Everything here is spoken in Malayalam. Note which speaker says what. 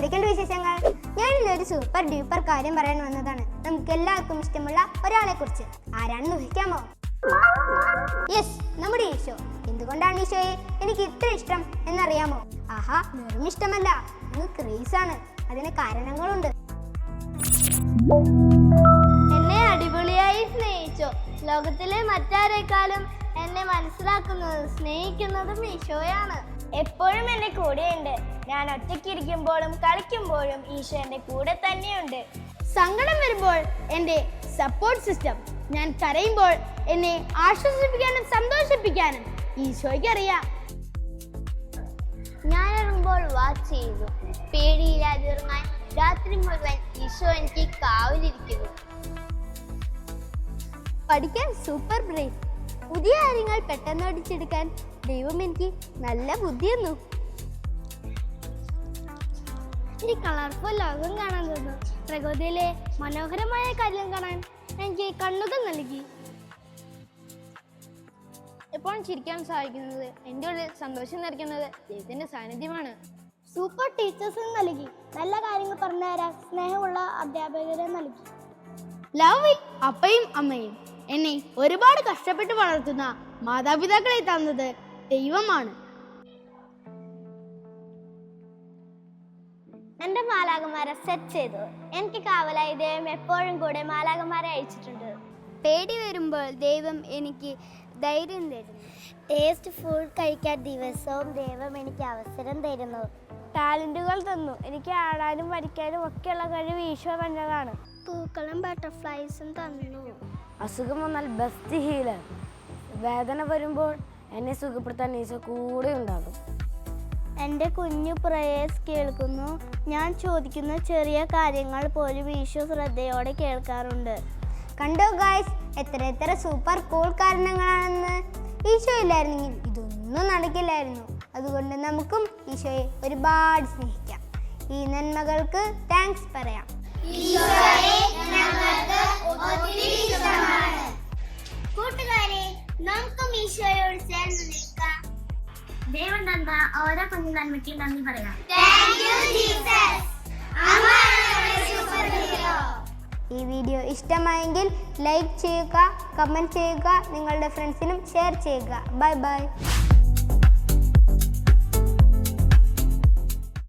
Speaker 1: എന്തൊക്കെയുണ്ട് വിശേഷങ്ങൾ? ഞാൻ ഇന്നൊരു സൂപ്പർ ഡ്യൂപ്പർ കാര്യം പറയാൻ വന്നതാണ്. നമുക്ക് എല്ലാവർക്കും ഇഷ്ടമുള്ള ഒരാളെ കുറിച്ച്. ആരാണെന്ന് ഊഹിക്കാമോ? യെസ്, നമ്മുടെ ഈശോ. എന്തുകൊണ്ടാണ് ഈശോയെ എനിക്ക് ഇത്ര ഇഷ്ടം എന്നറിയാമോ? ആഹാ, വെറും ഇഷ്ടമല്ല, അങ്ങ് ക്രേസാണ്. അതിന് കാരണങ്ങളുണ്ട്.
Speaker 2: എന്നെ അടിപൊളിയായി സ്നേഹിച്ചു. ലോകത്തിലെ മറ്റാരേക്കാളും എന്നെ മനസ്സിലാക്കുന്നതും സ്നേഹിക്കുന്നതും ഈശോയാണ്. എപ്പോഴും എന്റെ കൂടെയുണ്ട്. ഞാൻ ഒറ്റയ്ക്കിരിക്കുമ്പോഴും കളിക്കുമ്പോഴും ഈശോ എന്റെ കൂടെ തന്നെയുണ്ട്.
Speaker 3: സങ്കടം വരുമ്പോൾ എൻ്റെ സപ്പോർട്ട് സിസ്റ്റം. ഞാൻ കരയുമ്പോൾ എന്നെ ആശ്വസിപ്പിക്കാനും സന്തോഷിപ്പിക്കാനും ഈശോയ്ക്ക് അറിയാം.
Speaker 2: ഞാൻ ഇറങ്ങുമ്പോൾ വാച്ച് ചെയ്തു. പേടിയില്ലാതെ ഇറങ്ങാൻ രാത്രി മുഴുവൻ ഈശോ എനിക്ക് കാവലിരിക്കുന്നു.
Speaker 3: പഠിക്കാൻ സൂപ്പർ ബ്രെയിൻ. പുതിയ കാര്യങ്ങൾ പെട്ടെന്ന് പഠിച്ചെടുക്കാൻ ദൈവം എനിക്ക് നല്ല ബുദ്ധി തന്നു.
Speaker 2: ഈ കളർഫുൾ ലോകം കാണാൻ തോന്നുന്നു. പ്രകൃതിയിലെ മനോഹരമായ കാര്യം കാണാൻ എനിക്ക് കണ്ണുകൾ നൽകി.
Speaker 3: എപ്പോഴും ചിരിക്കാൻ സാധിക്കുന്നത്, എൻ്റെ ഉള്ളിൽ സന്തോഷം നിറയ്ക്കുന്നത് ദൈവത്തിൻ്റെ സാന്നിധ്യമാണ്.
Speaker 2: സൂപ്പർ ടീച്ചേഴ്സ് നൽകി. നല്ല കാര്യങ്ങൾ പറഞ്ഞു തരാൻ സ്നേഹമുള്ള അധ്യാപകരെ നൽകി.
Speaker 3: ലവ് ഇറ്റ് അപ്പയും അമ്മയും. എന്നെ ഒരുപാട് കഷ്ടപ്പെട്ട് വളർത്തുന്ന മാതാപിതാക്കളെ തന്നത് ദൈവമാണ്.
Speaker 2: എന്റെ മാലാഖമാരെ സെറ്റ് ചെയ്തു. എനിക്ക് കാവലായി ദൈവം എപ്പോഴും കൂടെ മാലാഖമാരെ അയച്ചിട്ടുണ്ട്.
Speaker 3: പേടി വരുമ്പോൾ ദൈവം എനിക്ക് ധൈര്യം തരുന്നു.
Speaker 2: ടേസ്റ്റ് ഫുഡ് കഴിക്കാൻ ദിവസവും ദൈവം എനിക്ക് അവസരം തരുന്നു. ടാലന്റുകൾ തന്നു. എനിക്ക് ആടാനും വരയ്ക്കാനും ഒക്കെയുള്ള കഴിവ് ഈശോ തന്നതാണ്. പൂക്കളും ബട്ടർഫ്ലൈസും തന്നു.
Speaker 4: അസുഖം വന്നാൽ ബെസ്റ്റ് ഹീലർ. വേദന വരുമ്പോൾ എന്നെ സുഖപ്പെടുത്താൻ ഈശോ കൂടെ ഉണ്ടാകും.
Speaker 2: എൻ്റെ കുഞ്ഞു പ്രേയേഴ്സ് കേൾക്കുന്നു. ഞാൻ ചോദിക്കുന്ന ചെറിയ കാര്യങ്ങൾ പോലും ഈശോ ശ്രദ്ധയോടെ കേൾക്കാറുണ്ട്.
Speaker 1: കണ്ടോ ഗായ്സ്, എത്ര സൂപ്പർ കൂൾ കാരണങ്ങളാണെന്ന്. ഈശോ ഇല്ലായിരുന്നെങ്കിൽ ഇതൊന്നും നടക്കില്ലായിരുന്നു. അതുകൊണ്ട് നമുക്കും ഈശോയെ ഒരുപാട് സ്നേഹിക്കാം. ഈ നന്മകൾക്ക് താങ്ക്സ് പറയാം.
Speaker 2: കൂട്ടുകാരെ, നമുക്കും ഈശോയോട് ചേർന്ന് നിൽക്കാം. ദൈവം തന്ന ഓരോ കുഞ്ഞു നന്മയ്ക്കും നന്ദി പറയാം.
Speaker 1: ഈ വീഡിയോ ഇഷ്ടമായെങ്കിൽ ലൈക്ക് ചെയ്യുക, കമൻറ്റ് ചെയ്യുക, നിങ്ങളുടെ ഫ്രണ്ട്സിനും ഷെയർ ചെയ്യുക. Bye bye.